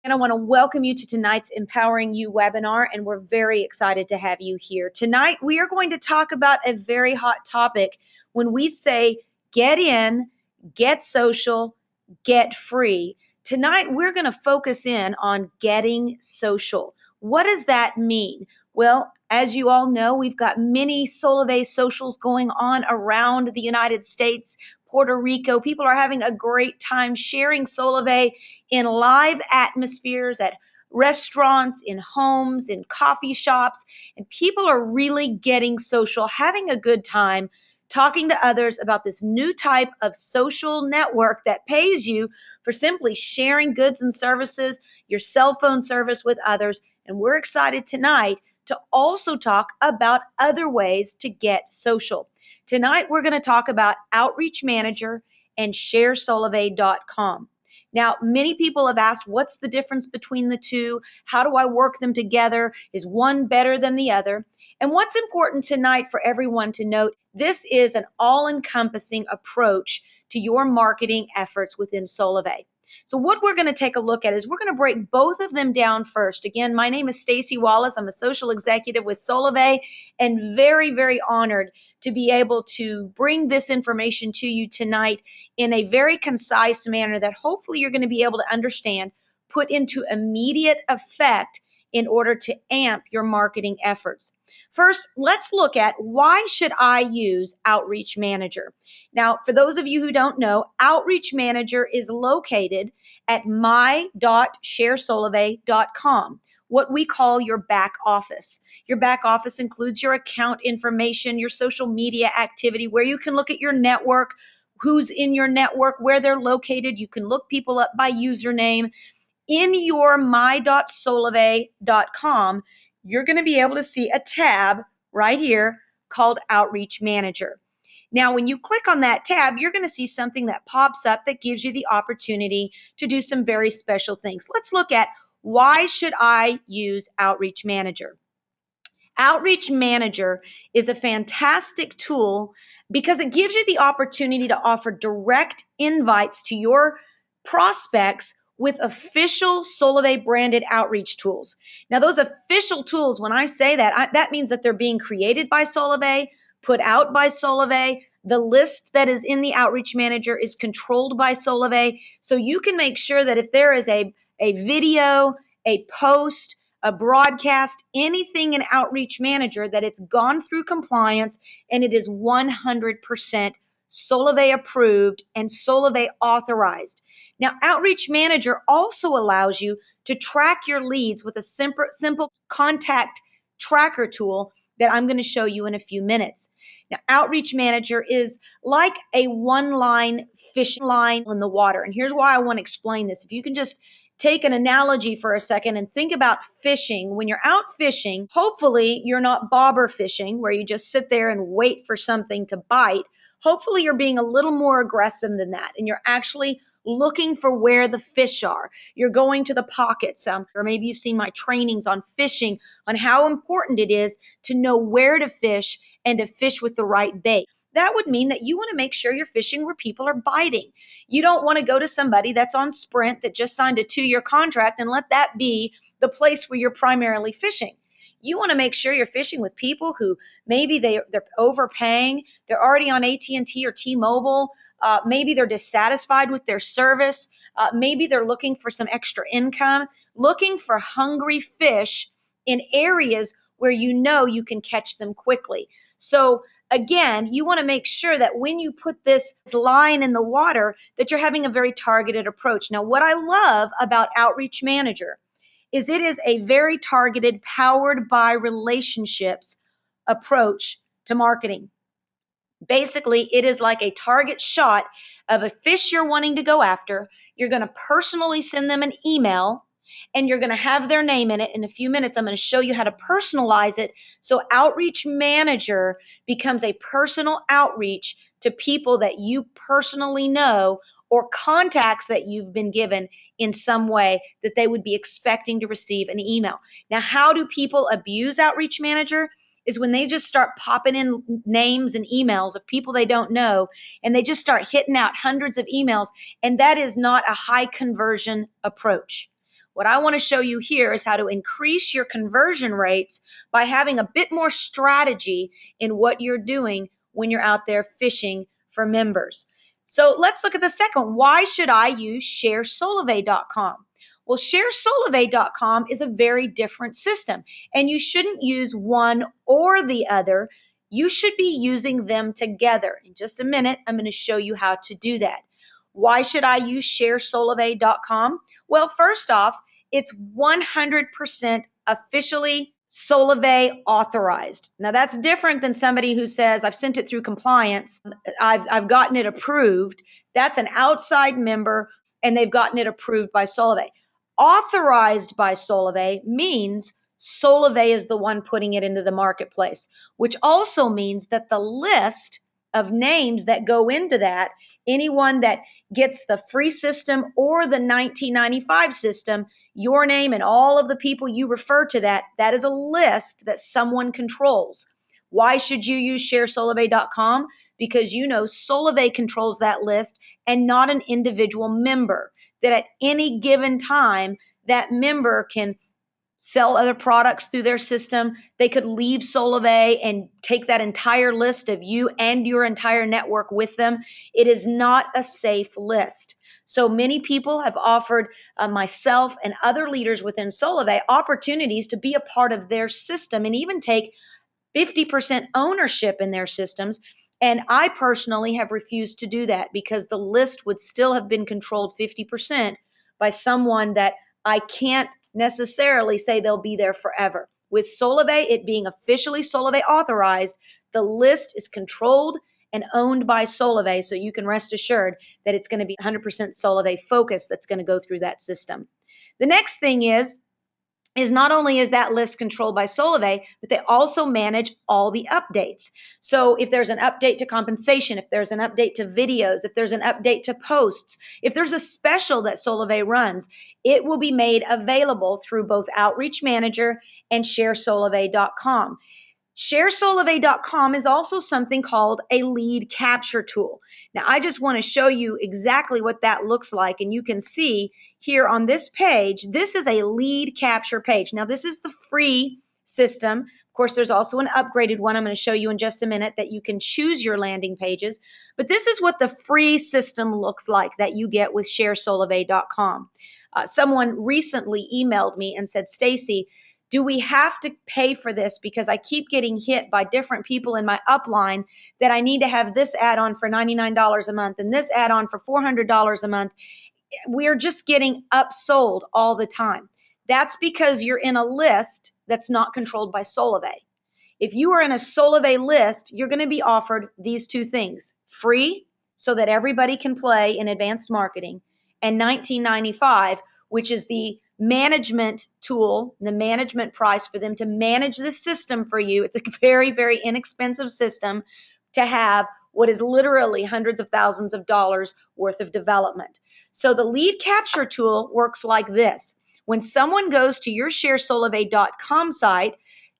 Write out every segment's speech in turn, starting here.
And I want to welcome you to tonight's Empowering You webinar, and we're very excited to have you here. Tonight, we are going to talk about a very hot topic when we say get in, get social, get free. Tonight, we're going to focus in on getting social. What does that mean? Well, as you all know, we've got many Solavei socials going on around the United States, Puerto Rico. People are having a great time sharing Solavei in live atmospheres at restaurants, in homes, in coffee shops, and people are really getting social, having a good time, talking to others about this new type of social network that pays you for simply sharing goods and services, your cell phone service with others. And we're excited tonight to also talk about other ways to get social. Tonight, we're going to talk about Outreach Manager and ShareSolavei.com. Now, many people have asked, what's the difference between the two? How do I work them together? Is one better than the other? And what's important tonight for everyone to note, this is an all-encompassing approach to your marketing efforts within Solavei. So what we're going to take a look at is we're going to break both of them down first. Again, my name is Stacy Wallace. I'm a social executive with Solavei and very, very honored to be able to bring this information to you tonight in a very concise manner that hopefully you're going to be able to understand, put into immediate effect in order to amp your marketing efforts. First, let's look at why should I use Outreach Manager? Now, for those of you who don't know, Outreach Manager is located at my.sharesolavei.com, what we call your back office. Your back office includes your account information, your social media activity, where you can look at your network, who's in your network, where they're located. You can look people up by username. In your my.solavei.com, you're going to be able to see a tab right here called Outreach Manager. Now, when you click on that tab, you're going to see something that pops up that gives you the opportunity to do some very special things. Let's look at why should I use Outreach Manager. Outreach Manager is a fantastic tool because it gives you the opportunity to offer direct invites to your prospects with official Solavei branded outreach tools. Now, those official tools, when I say that, that means that they're being created by Solavei, put out by Solavei. The list that is in the Outreach Manager is controlled by Solavei. So you can make sure that if there is a video, a post, a broadcast, anything in Outreach Manager, that it's gone through compliance and it is 100% Solavei approved and Solavei authorized. Now, Outreach Manager also allows you to track your leads with a simple contact tracker tool that I'm going to show you in a few minutes. Now, Outreach Manager is like a one-line fishing line in the water. And here's why I want to explain this. If you can just take an analogy for a second and think about fishing. When you're out fishing, hopefully you're not bobber fishing where you just sit there and wait for something to bite. Hopefully you're being a little more aggressive than that, and you're actually looking for where the fish are. You're going to the pockets, or maybe you've seen my trainings on fishing, on how important it is to know where to fish and to fish with the right bait. That would mean that you want to make sure you're fishing where people are biting. You don't want to go to somebody that's on Sprint that just signed a 2-year contract and let that be the place where you're primarily fishing. You want to make sure you're fishing with people who maybe they're overpaying, they're already on AT&T or T-Mobile, maybe they're dissatisfied with their service, maybe they're looking for some extra income, looking for hungry fish in areas where you know you can catch them quickly. So again, you want to make sure that when you put this line in the water, that you're having a very targeted approach. Now, what I love about Outreach Manager is it is a very targeted, powered by relationships approach to marketing. Basically, it is like a target shot of a fish you're wanting to go after. You're going to personally send them an email, and you're going to have their name in it. In a few minutes, I'm going to show you how to personalize it. So Outreach Manager becomes a personal outreach to people that you personally know or contacts that you've been given in some way that they would be expecting to receive an email. Now, how do people abuse Outreach Manager? Is when they just start popping in names and emails of people they don't know, and they just start hitting out hundreds of emails, and that is not a high conversion approach. What I want to show you here is how to increase your conversion rates by having a bit more strategy in what you're doing when you're out there fishing for members. So let's look at the second. Why should I use ShareSolavei.com? Well, ShareSolavei.com is a very different system, and you shouldn't use one or the other. You should be using them together. In just a minute, I'm going to show you how to do that. Why should I use ShareSolavei.com? Well, first off, it's 100% officially Solavei authorized. Now that's different than somebody who says, I've sent it through compliance, I've gotten it approved. That's an outside member and they've gotten it approved by Solavei. Authorized by Solavei means Solavei is the one putting it into the marketplace, which also means that the list of names that go into that, anyone that gets the free system or the 1995 system, your name and all of the people you refer to, that is a list that someone controls. Why should you use ShareSolavei.com? Because you know Solavei controls that list and not an individual member. That at any given time, that member can sell other products through their system. They could leave Solavei and take that entire list of you and your entire network with them. It is not a safe list. So many people have offered myself and other leaders within Solavei opportunities to be a part of their system and even take 50% ownership in their systems. And I personally have refused to do that because the list would still have been controlled 50% by someone that I can't necessarily say they'll be there forever. With Solavei, it being officially Solavei authorized, the list is controlled and owned by Solavei, so you can rest assured that it's going to be 100% Solavei focus that's going to go through that system. The next thing is not only is that list controlled by Solavei, but they also manage all the updates. So if there's an update to compensation, if there's an update to videos, if there's an update to posts, if there's a special that Solavei runs, it will be made available through both Outreach Manager and ShareSolavei.com. ShareSolavei.com is also something called a lead capture tool. Now, I just want to show you exactly what that looks like, and you can see here on this page, this is a lead capture page. Now, this is the free system. Of course, there's also an upgraded one I'm going to show you in just a minute that you can choose your landing pages, but this is what the free system looks like that you get with ShareSolavei.com. Someone recently emailed me and said, Stacy, do we have to pay for this because I keep getting hit by different people in my upline that I need to have this add-on for $99 a month and this add-on for $400 a month? We're just getting upsold all the time. That's because you're in a list that's not controlled by Solavei. If you are in a Solavei list, you're going to be offered these two things: free, so that everybody can play in advanced marketing, and $19.95, which is the management tool, the management price for them to manage this system for you. It's a very, very inexpensive system to have what is literally hundreds of thousands of dollars worth of development. So the lead capture tool works like this. When someone goes to your ShareSolavei.com site,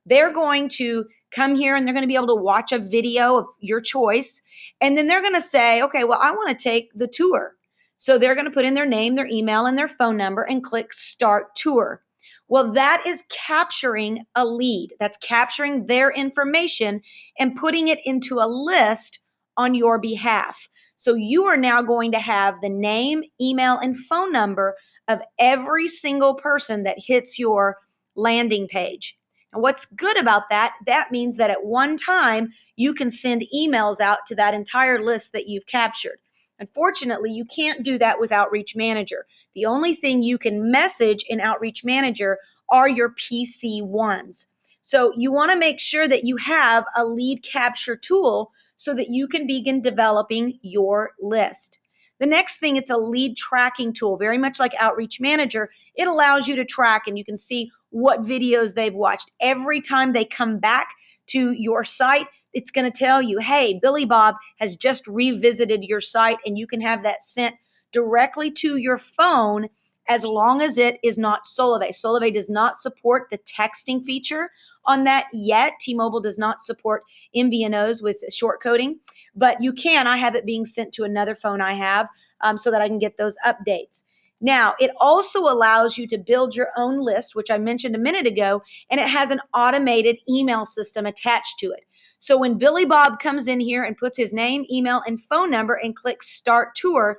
they're going to come here and they're going to be able to watch a video of your choice. And then they're going to say, okay, well, I want to take the tour. So they're going to put in their name, their email, and their phone number and click Start Tour. Well, that is capturing a lead. That's capturing their information and putting it into a list on your behalf. So you are now going to have the name, email, and phone number of every single person that hits your landing page. And what's good about that, that means that at one time, you can send emails out to that entire list that you've captured. Unfortunately, you can't do that with Outreach Manager. The only thing you can message in Outreach Manager are your PC1s. So you want to make sure that you have a lead capture tool so that you can begin developing your list. The next thing, it's a lead tracking tool, very much like Outreach Manager. It allows you to track and you can see what videos they've watched. Every time they come back to your site, it's going to tell you, hey, Billy Bob has just revisited your site, and you can have that sent directly to your phone as long as it is not Solavei. Solavei does not support the texting feature on that yet. T-Mobile does not support MVNOs with short coding, but you can. I have it being sent to another phone I have so that I can get those updates. Now, it also allows you to build your own list, which I mentioned a minute ago, and it has an automated email system attached to it. So when Billy Bob comes in here and puts his name, email, and phone number and clicks Start Tour,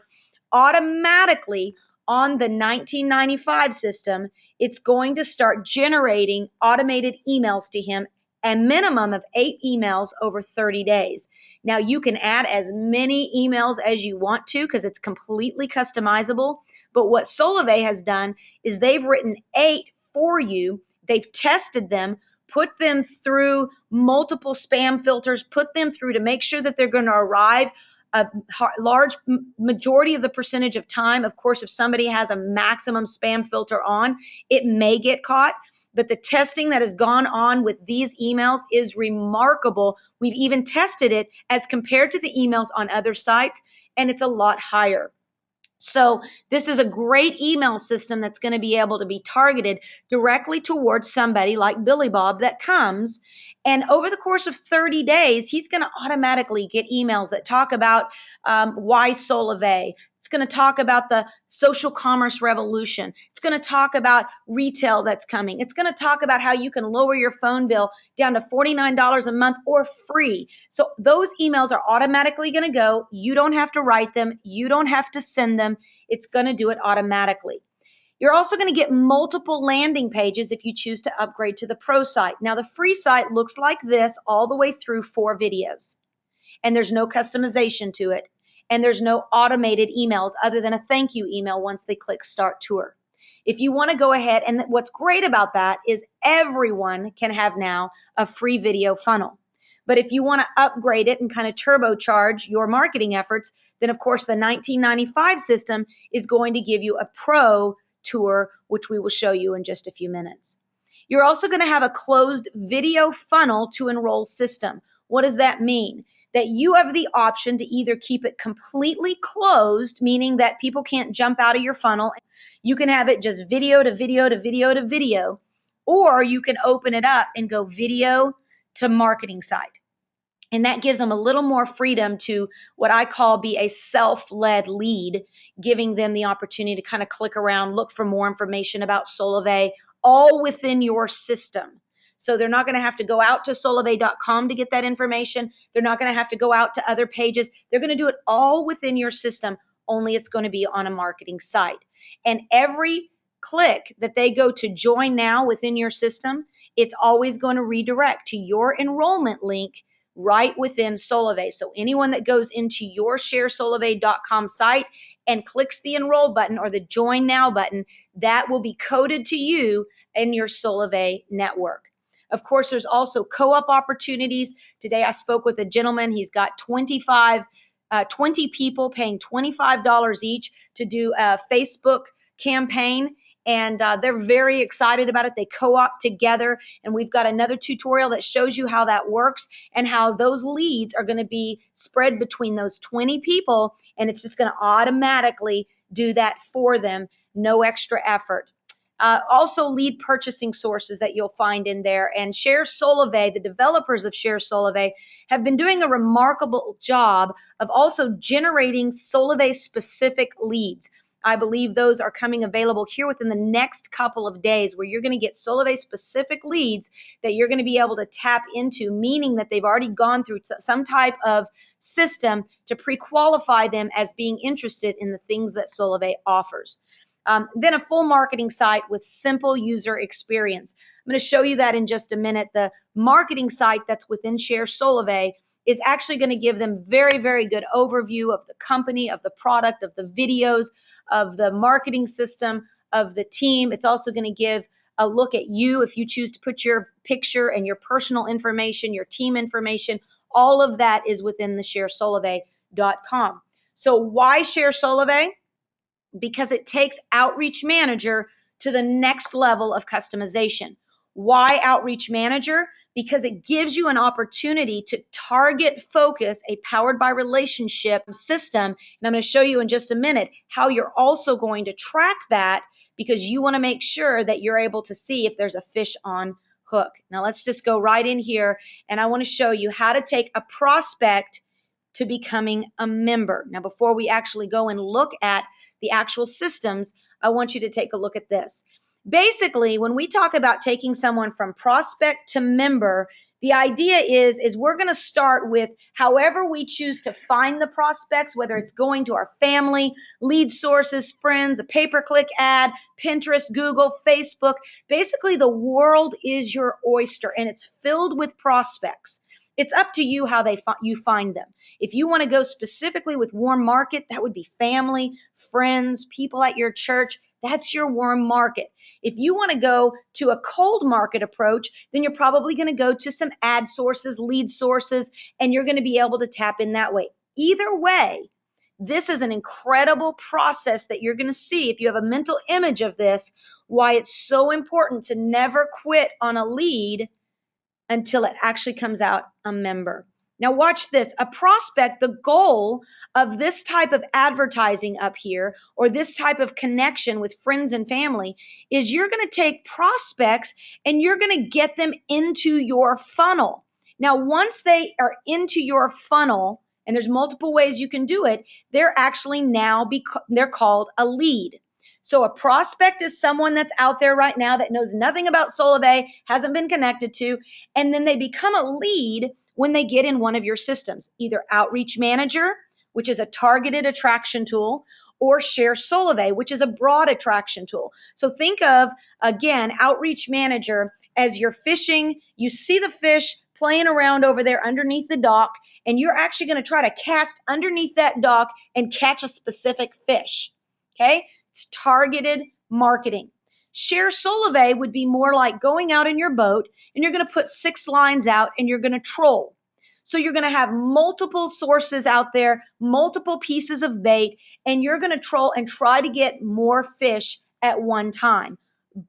automatically on the 1995 system, it's going to start generating automated emails to him, a minimum of 8 emails over 30 days. Now, you can add as many emails as you want to because it's completely customizable. But what Solavei has done is they've written 8 for you. They've tested them, put them through multiple spam filters, put them through to make sure that they're going to arrive a large majority of the percentage of time. Of course, if somebody has a maximum spam filter on, it may get caught. But the testing that has gone on with these emails is remarkable. We've even tested it as compared to the emails on other sites, and it's a lot higher. So this is a great email system that's going to be able to be targeted directly towards somebody like Billy Bob that comes. And over the course of 30 days, he's going to automatically get emails that talk about why Solavei. It's going to talk about the social commerce revolution. It's going to talk about retail that's coming. It's going to talk about how you can lower your phone bill down to $49 a month or free. So those emails are automatically going to go. You don't have to write them. You don't have to send them. It's going to do it automatically. You're also going to get multiple landing pages if you choose to upgrade to the pro site. Now, the free site looks like this all the way through 4 videos, and there's no customization to it. And there's no automated emails other than a thank you email once they click Start Tour. If you want to go ahead, and what's great about that is everyone can have now a free video funnel. But if you want to upgrade it and kind of turbocharge your marketing efforts, then of course the 1995 system is going to give you a pro tour, which we will show you in just a few minutes. You're also going to have a closed video funnel to enroll system. What does that mean? That you have the option to either keep it completely closed, meaning that people can't jump out of your funnel. You can have it just video to video to video to video, or you can open it up and go video to marketing site. And that gives them a little more freedom to what I call be a self-led lead, giving them the opportunity to kind of click around, look for more information about Solavei, all within your system. So they're not going to have to go out to solavei.com to get that information. They're not going to have to go out to other pages. They're going to do it all within your system, only it's going to be on a marketing site. And every click that they go to join now within your system, it's always going to redirect to your enrollment link right within Solavei. So anyone that goes into your sharesolavei.com site and clicks the enroll button or the join now button, that will be coded to you in your Solavei network. Of course, there's also co-op opportunities. Today I spoke with a gentleman. He's got 20 people paying $25 each to do a Facebook campaign. And they're very excited about it. They co-op together. And we've got another tutorial that shows you how that works and how those leads are going to be spread between those 20 people. And it's just going to automatically do that for them. No extra effort. Also lead purchasing sources that you'll find in there. And Share Solavei, the developers of Share Solavei, have been doing a remarkable job of also generating Solavei specific leads. I believe those are coming available here within the next couple of days, where you're going to get Solavei specific leads that you're going to be able to tap into, meaning that they've already gone through some type of system to pre-qualify them as being interested in the things that Solavei offers. Then a full marketing site with simple user experience. I'm going to show you that in just a minute. The marketing site that's within Share Solavei is actually going to give them very, very good overview of the company, of the product, of the videos, of the marketing system, of the team. It's also going to give a look at you if you choose to put your picture and your personal information, your team information. All of that is within the sharesolavei.com. So why Share Solavei? Because it takes Outreach Manager to the next level of customization. Why Outreach Manager? Because it gives you an opportunity to target focus a powered by relationship system. And I'm going to show you in just a minute how you're also going to track that, because you want to make sure that you're able to see if there's a fish on hook. Now let's just go right in here, and I want to show you how to take a prospect to becoming a member. Now, before we actually go and look at the actual systems, I want you to take a look at this. Basically, when we talk about taking someone from prospect to member, the idea is we're going to start with however we choose to find the prospects, whether it's going to our family, lead sources, friends, a pay-per-click ad, Pinterest, Google, Facebook. Basically, the world is your oyster and it's filled with prospects. It's up to you how you find them. If you want to go specifically with warm market, that would be family, friends, people at your church. That's your warm market. If you want to go to a cold market approach, then you're probably going to go to some ad sources, lead sources, and you're going to be able to tap in that way. Either way, this is an incredible process that you're going to see if you have a mental image of this, why it's so important to never quit on a lead until it actually comes out a member. Now watch this. A prospect, the goal of this type of advertising up here, or this type of connection with friends and family, is you're going to take prospects and you're going to get them into your funnel. Now, once they are into your funnel, and there's multiple ways you can do it, they're actually they're called a lead. So a prospect is someone that's out there right now that knows nothing about Solavei, hasn't been connected to, and then they become a lead when they get in one of your systems, either Outreach Manager, which is a targeted attraction tool, or Share Solavei, which is a broad attraction tool. So think of, again, Outreach Manager as you're fishing, you see the fish playing around over there underneath the dock, and you're actually going to try to cast underneath that dock and catch a specific fish. Okay? It's targeted marketing. Share Solavei would be more like going out in your boat and you're going to put 6 lines out and you're going to troll. So you're going to have multiple sources out there, multiple pieces of bait, and you're going to troll and try to get more fish at one time.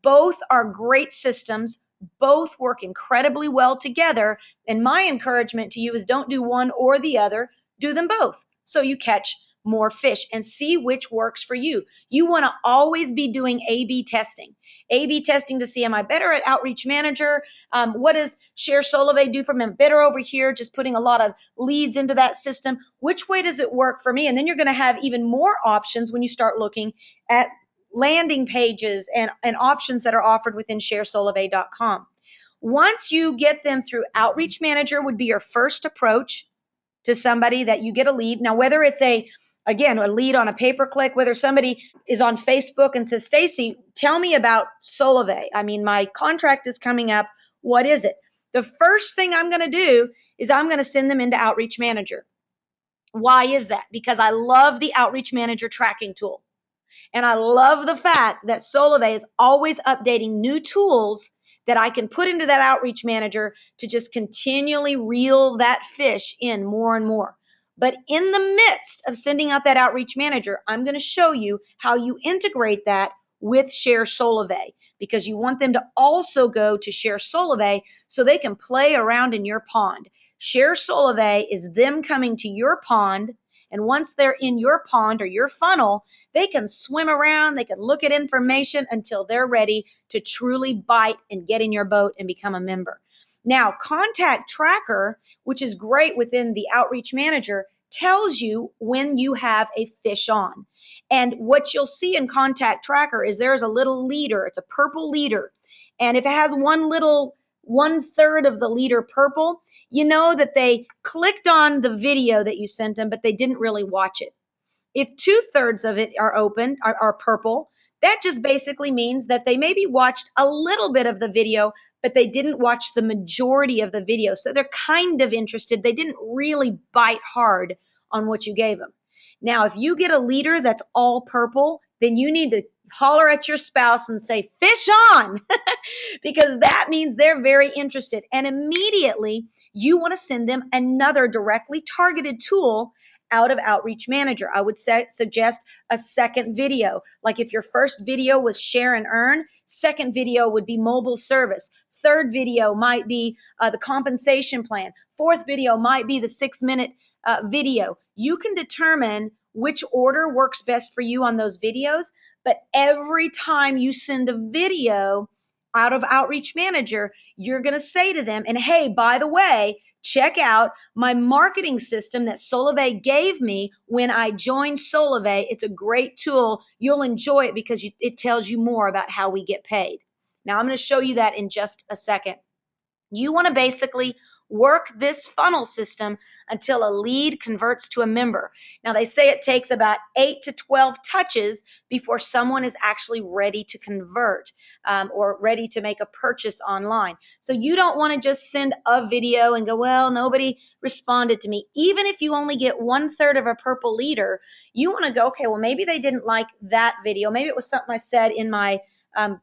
Both are great systems. Both work incredibly well together. And my encouragement to you is don't do one or the other, do them both so you catch more fish and see which works for you. You want to always be doing A/B testing. A/B testing to see, am I better at Outreach Manager? What does Share Solavei do for me? I'm better over here, just putting a lot of leads into that system. Which way does it work for me? And then you're going to have even more options when you start looking at landing pages and options that are offered within sharesolavei.com. Once you get them through Outreach Manager would be your first approach to somebody that you get a lead. Now, whether it's a lead on a pay-per-click, whether somebody is on Facebook and says, Stacy, tell me about Solavei. I mean, my contract is coming up. What is it? The first thing I'm going to do is I'm going to send them into Outreach Manager. Why is that? Because I love the Outreach Manager tracking tool. And I love the fact that Solavei is always updating new tools that I can put into that Outreach Manager to just continually reel that fish in more and more. But in the midst of sending out that Outreach Manager, I'm going to show you how you integrate that with Share Solavei, because you want them to also go to Share Solavei so they can play around in your pond. Share Solavei is them coming to your pond, and once they're in your pond or your funnel, they can swim around, they can look at information until they're ready to truly bite and get in your boat and become a member. Now, Contact Tracker, which is great within the Outreach Manager, tells you when you have a fish on. And what you'll see in Contact Tracker is there's a little leader. It's a purple leader. And if it has 1/3 of the leader purple, you know that they clicked on the video that you sent them, but they didn't really watch it. If 2/3 of it are purple, that just basically means that they maybe watched a little bit of the video, but they didn't watch the majority of the video. So they're kind of interested. They didn't really bite hard on what you gave them. Now, if you get a leader that's all purple, then you need to holler at your spouse and say, fish on, because that means they're very interested. And immediately you want to send them another directly targeted tool out of Outreach Manager. I would suggest a second video. Like if your first video was share and earn, second video would be mobile service. Third video might be the compensation plan. Fourth video might be the 6-minute video. You can determine which order works best for you on those videos, but every time you send a video, out of Outreach Manager, you're going to say to them, and hey, by the way, check out my marketing system that Solavei gave me when I joined Solavei. It's a great tool. You'll enjoy it because it tells you more about how we get paid. Now, I'm going to show you that in just a second. You want to basically work this funnel system until a lead converts to a member. Now, they say it takes about 8 to 12 touches before someone is actually ready to convert or ready to make a purchase online. So you don't want to just send a video and go, well, nobody responded to me. Even if you only get 1/3 of a purple leader, you want to go, okay, well, maybe they didn't like that video. Maybe it was something I said in my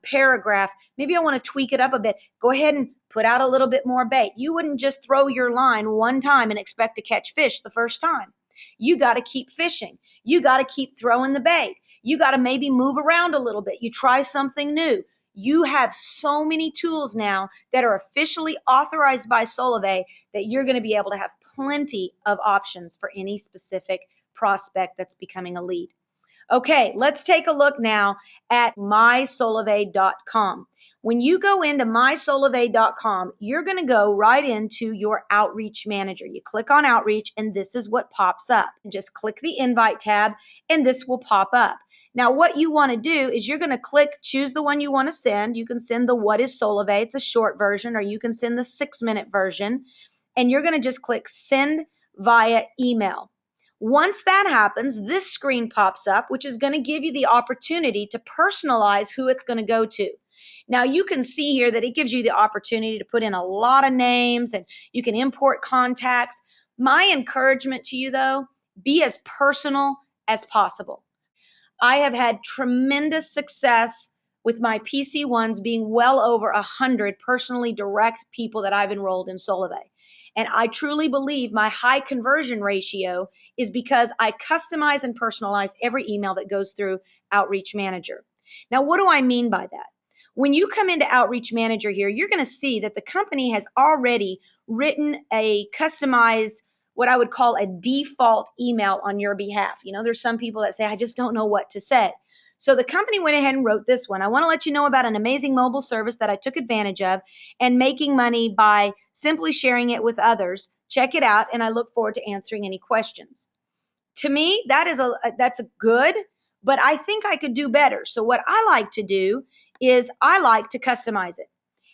paragraph. Maybe I want to tweak it up a bit. Go ahead and put out a little bit more bait. You wouldn't just throw your line one time and expect to catch fish the first time. You got to keep fishing. You got to keep throwing the bait. You got to maybe move around a little bit. You try something new. You have so many tools now that are officially authorized by Solavei that you're going to be able to have plenty of options for any specific prospect that's becoming a lead. Okay, let's take a look now at mysolavei.com. When you go into mysolavei.com, you're going to go right into your Outreach Manager. You click on Outreach, and this is what pops up. Just click the Invite tab, and this will pop up. Now, what you want to do is you're going to choose the one you want to send. You can send the What is Solavei? It's a short version, or you can send the 6-minute version, and you're going to just click Send via email. Once that happens, this screen pops up, which is going to give you the opportunity to personalize who it's going to go to. Now, you can see here that it gives you the opportunity to put in a lot of names, and you can import contacts. My encouragement to you, though, be as personal as possible. I have had tremendous success with my PC1s being well over 100 personally direct people that I've enrolled in Solavei. And I truly believe my high conversion ratio is because I customize and personalize every email that goes through Outreach Manager. Now, what do I mean by that? When you come into Outreach Manager here, you're going to see that the company has already written a customized, what I would call a default email on your behalf. You know, there's some people that say, I just don't know what to say. So the company went ahead and wrote this one. I want to let you know about an amazing mobile service that I took advantage of and making money by simply sharing it with others. Check it out, and I look forward to answering any questions. To me, that's a good, but I think I could do better. So what I like to do is I like to customize it.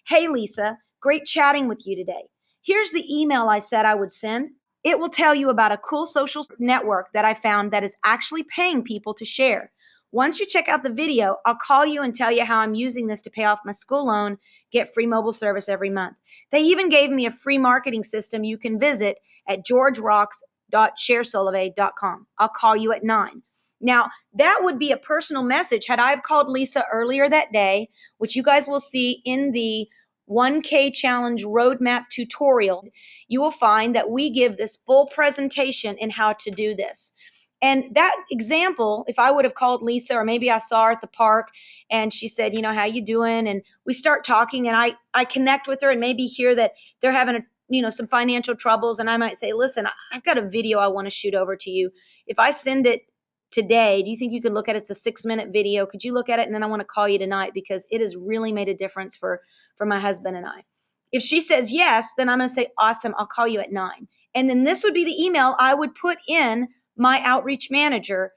Hey, Lisa, great chatting with you today. Here's the email I said I would send. It will tell you about a cool social network that I found that is actually paying people to share. Once you check out the video, I'll call you and tell you how I'm using this to pay off my school loan, get free mobile service every month. They even gave me a free marketing system you can visit at georgerocks.sharesolavei.com. I'll call you at 9. Now, that would be a personal message. Had I have called Lisa earlier that day, which you guys will see in the 1K Challenge Roadmap tutorial, you will find that we give this full presentation in how to do this. And that example, if I would have called Lisa, or maybe I saw her at the park and she said, you know, how you doing? And we start talking, and I connect with her and maybe hear that they're having some financial troubles. And I might say, listen, I've got a video I want to shoot over to you. If I send it today, do you think you could look at it? It's a 6-minute video. Could you look at it? And then I want to call you tonight because it has really made a difference for my husband and I. If she says yes, then I'm going to say, awesome, I'll call you at 9. And then this would be the email I would put in my Outreach Manager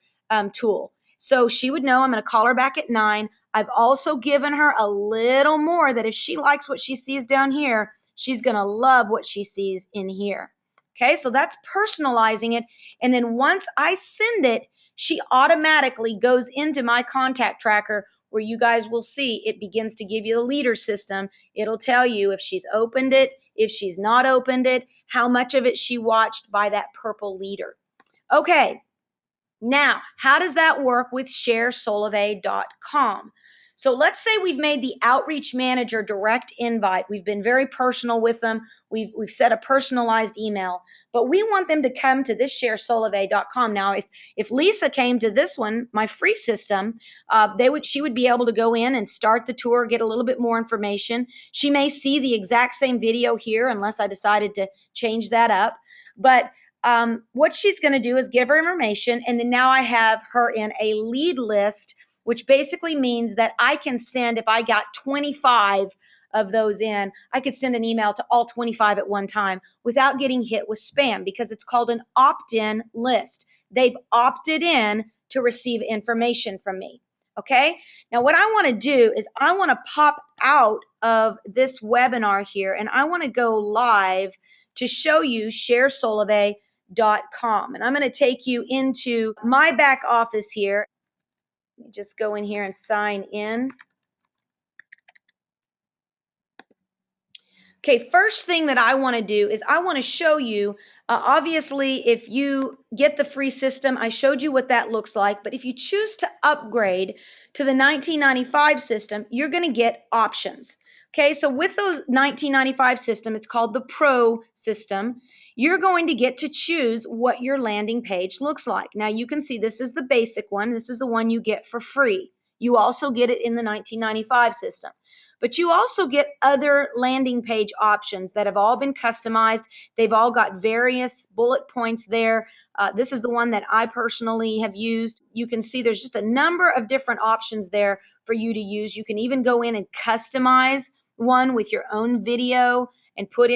tool. So she would know I'm going to call her back at 9. I've also given her a little more that if she likes what she sees down here, she's going to love what she sees in here. Okay, so that's personalizing it. And then once I send it, she automatically goes into my contact tracker where you guys will see it begins to give you the leader system. It'll tell you if she's opened it, if she's not opened it, how much of it she watched by that purple leader. Okay, now, how does that work with sharesolavei.com? So let's say we've made the Outreach Manager direct invite. We've been very personal with them. We've set a personalized email, but we want them to come to this sharesolavei.com. Now, if Lisa came to this one, my free system, she would be able to go in and start the tour, get a little bit more information. She may see the exact same video here unless I decided to change that up. But what she's going to do is give her information, and then now I have her in a lead list which basically means that I can send, if I got 25 of those in, I could send an email to all 25 at one time without getting hit with spam, because it's called an opt-in list. They've opted in to receive information from me. Okay, now what I want to do is I want to pop out of this webinar here, and I want to go live to show you sharesolavei.com. And I'm going to take you into my back office here. Let me just go in here and sign in. Okay, first thing that I want to do is I want to show you, obviously, if you get the free system, I showed you what that looks like. But if you choose to upgrade to the 1995 system, you're going to get options. Okay, so with those 1995 system, it's called the Pro system. You're going to get to choose what your landing page looks like. Now you can see this is the basic one. This is the one you get for free. You also get it in the 1995 system. But you also get other landing page options that have all been customized. They've all got various bullet points there. This is the one that I personally have used. You can see there's just a number of different options there for you to use. You can even go in and customize one with your own video and put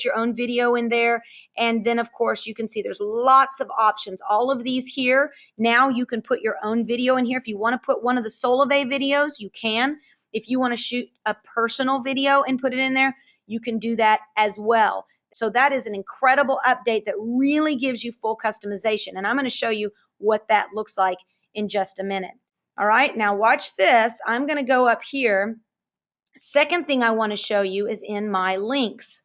your own video in there. And then, of course, you can see there's lots of options. All of these here, now you can put your own video in here. If you want to put one of the Solavei videos, you can. If you want to shoot a personal video and put it in there, you can do that as well. So that is an incredible update that really gives you full customization. And I'm going to show you what that looks like in just a minute. All right, now watch this. I'm going to go up here. Second thing I want to show you is in my links.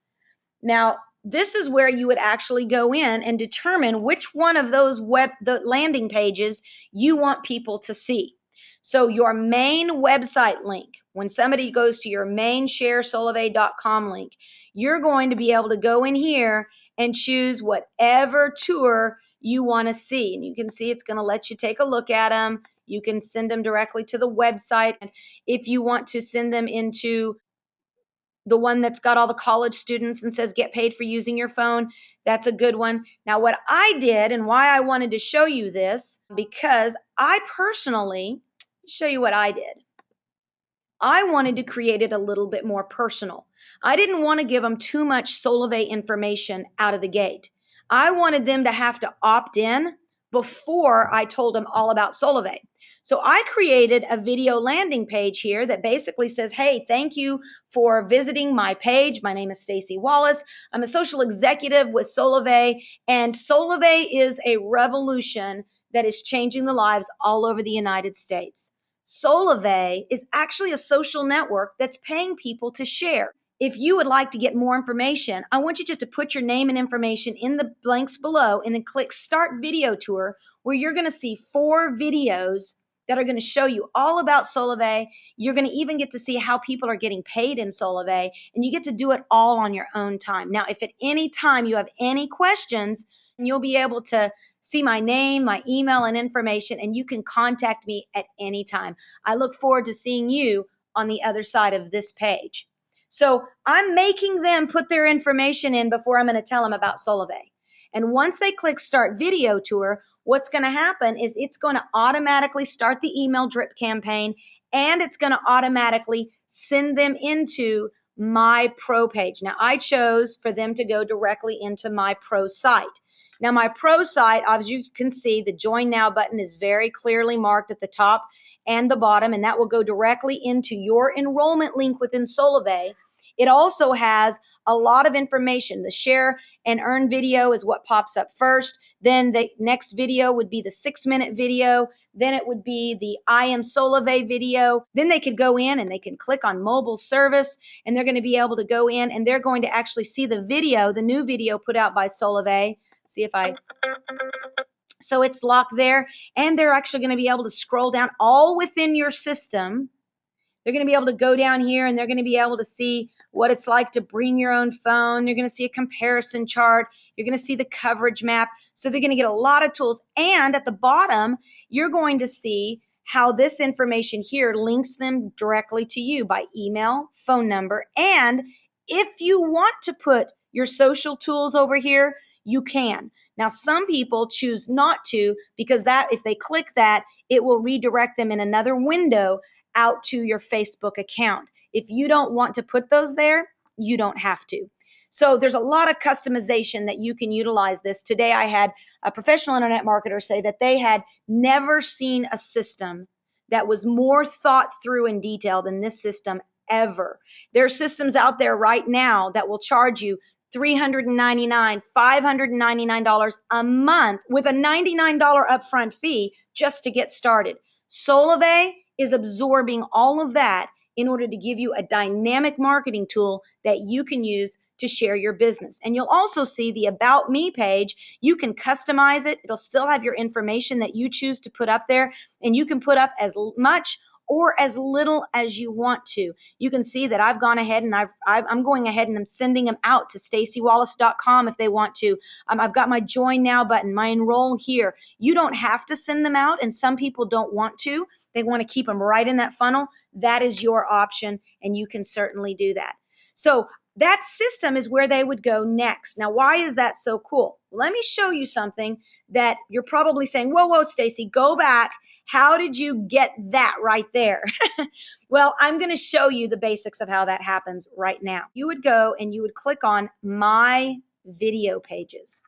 Now, this is where you would actually go in and determine which one of those the landing pages you want people to see. So your main website link, when somebody goes to your main sharesolavei.com link, you're going to be able to go in here and choose whatever tour you want to see. And you can see it's going to let you take a look at them. You can send them directly to the website. And if you want to send them into the one that's got all the college students and says get paid for using your phone, that's a good one. Now, what I did and why I wanted to show you this, because I personally, show you what I did. I wanted to create it a little bit more personal. I didn't want to give them too much Solavei information out of the gate. I wanted them to have to opt in before I told them all about Solavei. So I created a video landing page here that basically says, hey, thank you for visiting my page. My name is Stacy Wallace. I'm a social executive with Solavei, and Solavei is a revolution that is changing the lives all over the United States. Solavei is actually a social network that's paying people to share. If you would like to get more information, I want you just to put your name and information in the blanks below and then click Start Video Tour, where you're going to see 4 videos that are going to show you all about Solavei. You're going to even get to see how people are getting paid in Solavei, and you get to do it all on your own time. Now, if at any time you have any questions, you'll be able to see my name, my email, and information, and you can contact me at any time. I look forward to seeing you on the other side of this page. So I'm making them put their information in before I'm going to tell them about Solavei. And once they click Start Video Tour, what's going to happen is it's going to automatically start the email drip campaign, and it's going to automatically send them into my Pro page. Now, I chose for them to go directly into my Pro site. Now, my Pro site, as you can see, the Join Now button is very clearly marked at the top and the bottom, and that will go directly into your enrollment link within Solavei. It also has a lot of information. The Share and Earn video is what pops up first. Then the next video would be the 6-minute video. Then it would be the I Am Solavei video. Then they could go in and they can click on mobile service, and they're going to be able to go in and they're going to actually see the video, the new video put out by Solavei. See if so it's locked there, and they're actually going to be able to scroll down all within your system. They're going to be able to go down here, and they're going to be able to see what it's like to bring your own phone. You're going to see a comparison chart. You're going to see the coverage map. So they're going to get a lot of tools. And at the bottom, you're going to see how this information here links them directly to you by email, phone number, and if you want to put your social tools over here, you can. Now, some people choose not to because that if they click that, it will redirect them in another window out to your Facebook account. If you don't want to put those there, you don't have to. So there's a lot of customization that you can utilize this. Today I had a professional internet marketer say that they had never seen a system that was more thought through and detailed than this system ever. There are systems out there right now that will charge you $399, $599 a month with a $99 upfront fee just to get started. Solavei is absorbing all of that in order to give you a dynamic marketing tool that you can use to share your business. And you'll also see the About Me page. You can customize it. It'll still have your information that you choose to put up there, and you can put up as much or as little as you want to. You can see that I've gone ahead and I'm going ahead and I'm sending them out to staceywallace.com if they want to. I've got my join now button, my enroll here. You don't have to send them out, and some people don't want to. They want to keep them right in that funnel. That is your option, and you can certainly do that. So that system is where they would go next. Now, why is that so cool? Let me show you something that you're probably saying, whoa, Stacey, go back. How did you get that right there? Well, I'm going to show you the basics of how that happens right now. You would go and you would click on My Video Pages.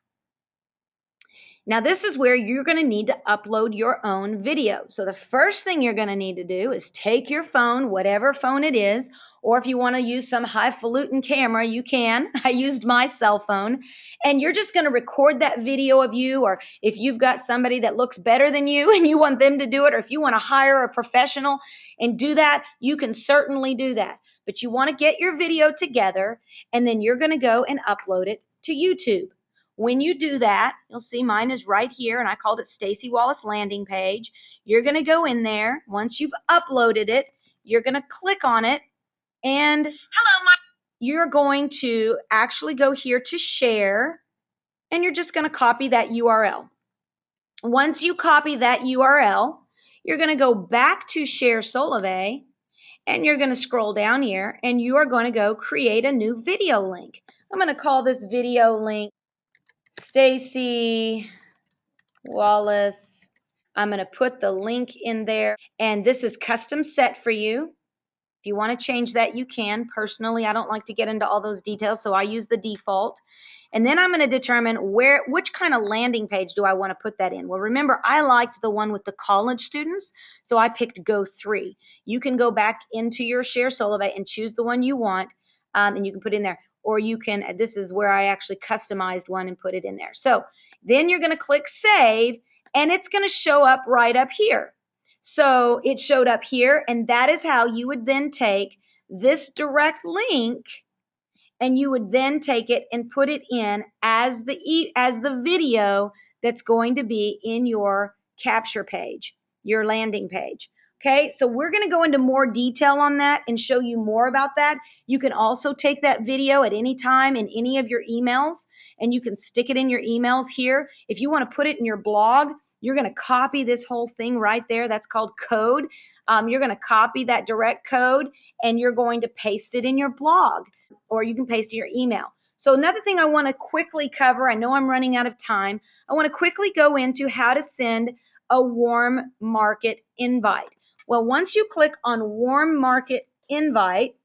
Now, this is where you're going to need to upload your own video. So the first thing you're going to need to do is take your phone, whatever phone it is, or if you want to use some highfalutin camera, you can. I used my cell phone. And you're just going to record that video of you, or if you've got somebody that looks better than you and you want them to do it, or if you want to hire a professional and do that, you can certainly do that. But you want to get your video together, and then you're going to go and upload it to YouTube. When you do that, you'll see mine is right here, and I called it Stacey Wallace landing page. You're going to go in there. Once you've uploaded it, you're going to click on it, and you're going to actually go here to share, and you're just going to copy that URL. Once you copy that URL, you're going to go back to Share Solavei, and you're going to scroll down here, and you are going to go create a new video link. I'm going to call this video link Stacey Wallace. I'm going to put the link in there, and this is custom set for you. If you want to change that, you can. Personally, I don't like to get into all those details, so I use the default. And then I'm going to determine which kind of landing page do I want to put that in. Well, remember, I liked the one with the college students, so I picked Go 3. You can go back into your Share Solavei and choose the one you want, and you can put in there. Or you can, this is where I actually customized one and put it in there. So then you're going to click Save, and it's going to show up right up here. So it showed up here, and that is how you would then take this direct link, and you would then take it and put it in as the video that's going to be in your capture page, your landing page. Okay, so we're going to go into more detail on that and show you more about that. You can also take that video at any time in any of your emails, and you can stick it in your emails here. If you want to put it in your blog, you're going to copy this whole thing right there. That's called code. You're going to copy that direct code, and you're going to paste it in your blog, or you can paste it in your email. So another thing I want to quickly cover, I know I'm running out of time, I want to quickly go into how to send a warm market invite. Well, once you click on warm market invite,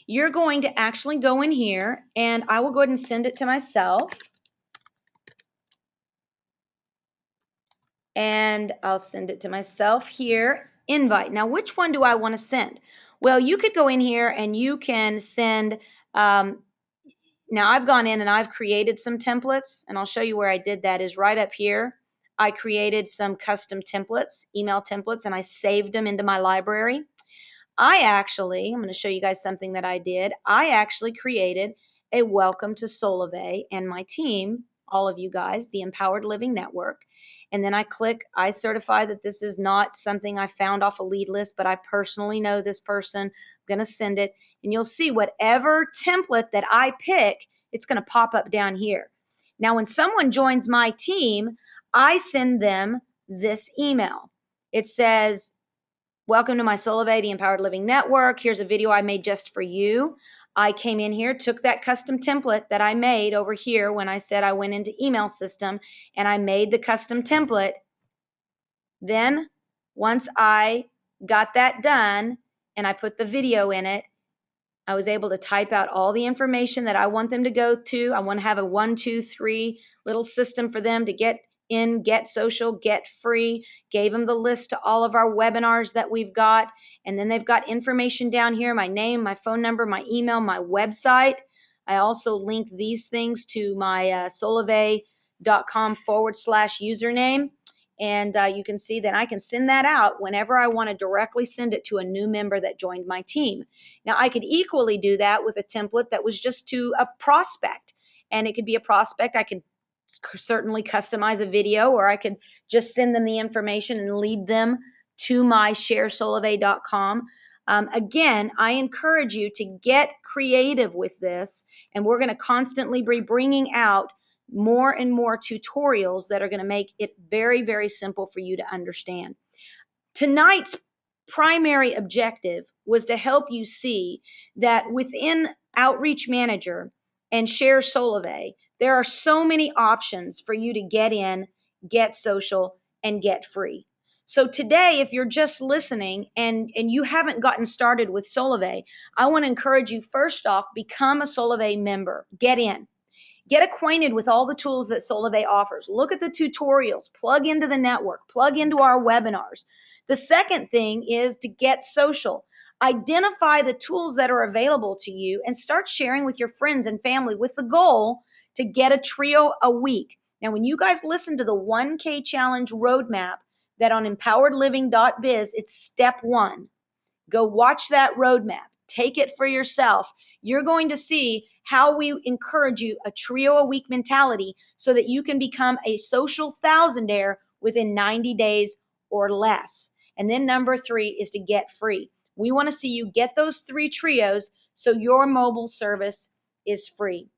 you're going to actually go in here, and I will go ahead and send it to myself. And I'll send it to myself here, invite. Now, which one do I want to send? Well, you could go in here and you can send, now I've gone in and I've created some templates, and I'll show you where I did that is right up here. I created some custom templates, email templates, and I saved them into my library. I'm going to show you guys something that I did. I actually created a welcome to Solavei and my team, all of you guys, the Empowered Living Network. And then I certify that this is not something I found off a lead list, but I personally know this person. I'm going to send it, and you'll see whatever template that I pick, it's going to pop up down here. Now, when someone joins my team, I send them this email. It says, welcome to my Solavei, the Empowered Living Network. Here's a video I made just for you. I came in here, took that custom template that I made over here when I said I went into email system, and I made the custom template. Then once I got that done and I put the video in it, I was able to type out all the information that I want them to go to. I want to have a 1, 2, 3 little system for them to get in, get social, get free. Gave them the list to all of our webinars that we've got. And then they've got information down here, my name, my phone number, my email, my website. I also linked these things to my solavei.com/username. And you can see that I can send that out whenever I want to directly send it to a new member that joined my team. Now, I could equally do that with a template that was just to a prospect. And it could be a prospect. I could certainly customize a video, or I could just send them the information and lead them to my sharesolavei.com. Again, I encourage you to get creative with this, and we're going to constantly be bringing out more and more tutorials that are going to make it very, very simple for you to understand. Tonight's primary objective was to help you see that within Outreach Manager and Share Solavei, there are so many options for you to get in, get social, and get free. So today, if you're just listening and you haven't gotten started with Solavei, I want to encourage you, first off, become a Solavei member. Get in. Get acquainted with all the tools that Solavei offers. Look at the tutorials, plug into the network, plug into our webinars. The second thing is to get social. Identify the tools that are available to you and start sharing with your friends and family with the goal to get a trio a week. Now, when you guys listen to the 1K Challenge roadmap that on empoweredliving.biz, it's step 1. Go watch that roadmap. Take it for yourself. You're going to see how we encourage you a trio a week mentality so that you can become a social thousandaire within 90 days or less. And then number 3 is to get free. We want to see you get those 3 trios so your mobile service is free.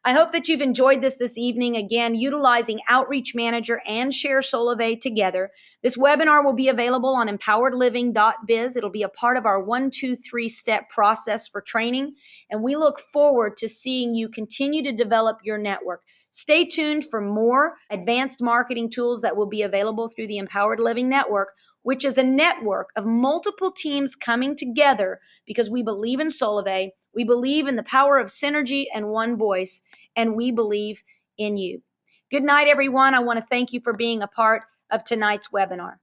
I hope that you've enjoyed this evening, again, utilizing Outreach Manager and Share Solavei together. This webinar will be available on empoweredliving.biz. It'll be a part of our 1, 2, 3 step process for training, and we look forward to seeing you continue to develop your network. Stay tuned for more advanced marketing tools that will be available through the Empowered Living Network, which is a network of multiple teams coming together because we believe in Solavei, we believe in the power of synergy and one voice, and we believe in you. Good night, everyone. I want to thank you for being a part of tonight's webinar.